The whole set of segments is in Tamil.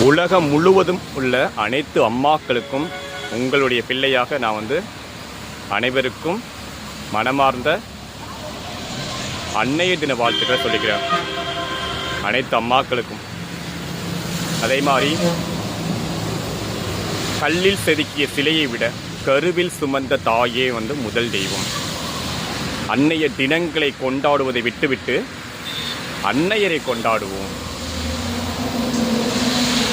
உலகம் முழுவதும் உள்ள அனைத்து அம்மாக்களுக்கும் உங்களுடைய பிள்ளையாக நான் அனைவருக்கும் மனமார்ந்த அன்னைய தின வாழ்த்துக்களை சொல்லிக்கிறேன். அனைத்து அம்மாக்களுக்கும். அதே மாதிரி கல்லில் செதுக்கிய சிலையை விட கருவில் சுமந்த தாயே முதல் தெய்வம். அன்னைய தினங்களை கொண்டாடுவதை விட்டுவிட்டு அன்னையரை கொண்டாடுவோம்.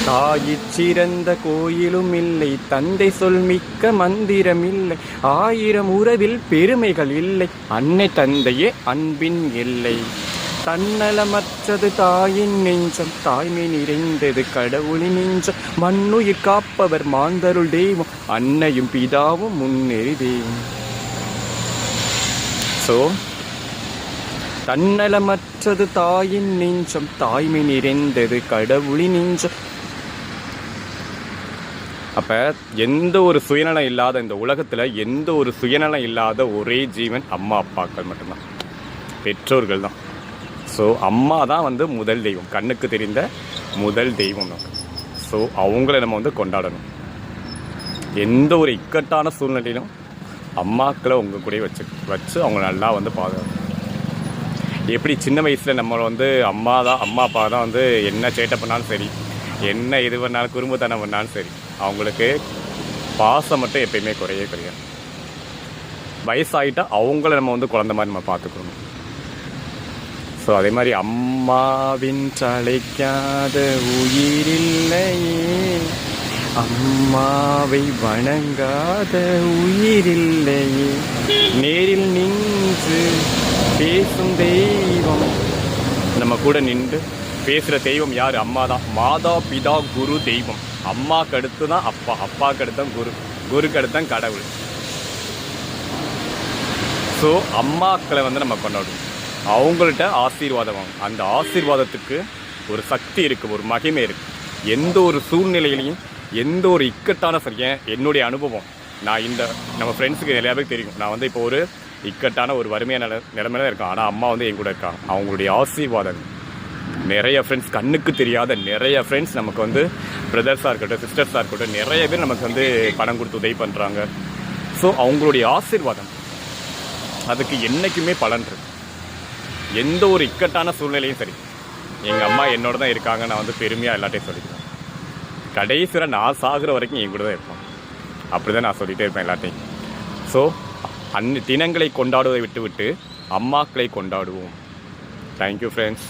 தாயிற் சிறந்த கோயிலும் இல்லை, தந்தை சொல் மிக்க மந்திரம் இல்லை, 1000 உறவில் பெருமைகள் இல்லை, அன்னை தந்தையே அன்பின் எல்லை. தன்னலமற்றது தாயின் நெஞ்சம், தாய்மை நிறைந்தது கடவுளின் நெஞ்சம், மண்ணுயிர் காப்பவர் மாந்தருள் தெய்வம், அன்னையும் பிதாவும் முன்னேறி தெய்வம். தன்னலமற்றது தாயின் நெஞ்சம், தாய்மை நிறைந்தது கடவுளின் நெஞ்சம். அப்போ எந்த ஒரு சுயநலம் இல்லாத இந்த உலகத்தில் எந்த ஒரு சுயநலம் இல்லாத ஒரே ஜீவன் அம்மா அப்பாக்கள் மட்டும்தான், பெற்றோர்கள் தான். ஸோ அம்மா தான் முதல் தெய்வம், கண்ணுக்கு தெரிந்த முதல் தெய்வம் தான். ஸோ அவங்கள நம்ம கொண்டாடணும். எந்த ஒரு இக்கட்டான சூழ்நிலையிலும் அம்மாக்களை உங்கள் கூட வச்சு அவங்க நல்லா பாதுகாக்கணும். எப்படி சின்ன வயசில் நம்ம அம்மா அப்பா தான் என்ன சேட்டை பண்ணாலும் சரி, என்ன இது பண்ணாலும் குறும்புத்தனம் பண்ணாலும் சரி, அவங்களுக்கு பாசம் மட்டும் எப்பயுமே குறையாது. வயசாகிட்டா அவங்கள நம்ம குழந்தை மாதிரி நம்ம பார்த்துக்கணும். ஸோ அதே மாதிரி அம்மாவின் அழைக்காத உயிரில்லையே, அம்மாவை வணங்காத உயிரில்லையே, நேரில் நின்று பேசும் தெய்வம். நம்ம கூட நின்று பேசுகிற தெய்வம் யார்? அம்மா தான். மாதா பிதா குரு தெய்வம். அம்மாவுக்கு அடுத்து தான் அப்பா, அப்பாவுக்கு அடுத்து தான் குரு, குருக்கு அடுத்து தான் கடவுள். ஸோ அம்மாக்களை நம்ம கொண்டாடுவோம். அவங்கள்ட்ட ஆசீர்வாதம் வாங்கும். அந்த ஆசீர்வாதத்துக்கு ஒரு சக்தி இருக்குது, ஒரு மகிமை இருக்குது. எந்த ஒரு சூழ்நிலையிலையும் எந்த ஒரு இக்கட்டான என்னுடைய அனுபவம், நான் நம்ம ஃப்ரெண்ட்ஸுக்கு நிறையா பேருக்கு தெரியும், நான் இப்போ ஒரு இக்கட்டான ஒரு வறுமையான நிலைமையில தான் இருக்கேன். ஆனால் அம்மா என் கூட இருக்காங்க. அவங்களுடைய ஆசீர்வாதம் நிறைய ஃப்ரெண்ட்ஸ், கண்ணுக்கு தெரியாத நிறைய ஃப்ரெண்ட்ஸ் நமக்கு பிரதர்ஸாக இருக்கட்டும், சிஸ்டர்ஸாக இருக்கட்டும், நிறைய பேர் நமக்கு பணம் கொடுத்து உதவி பண்ணுறாங்க. ஸோ அவங்களுடைய ஆசீர்வாதம் அதுக்கு என்றைக்குமே பலன் இருக்கு. எந்த ஒரு இக்கட்டான சூழ்நிலையும் சரி, எங்கள் அம்மா என்னோட தான் இருக்காங்க. நான் பெருமையாக எல்லாத்தையும் சொல்லிக்கிறேன். கடைசியில் நான் சாகுற வரைக்கும் என் கூட தான் இருப்பேன். அப்படி தான் நான் சொல்லிகிட்டே இருப்பேன் எல்லாத்தையும். ஸோ தினங்களை கொண்டாடுவதை விட்டு அம்மாக்களை கொண்டாடுவோம். Thank you friends.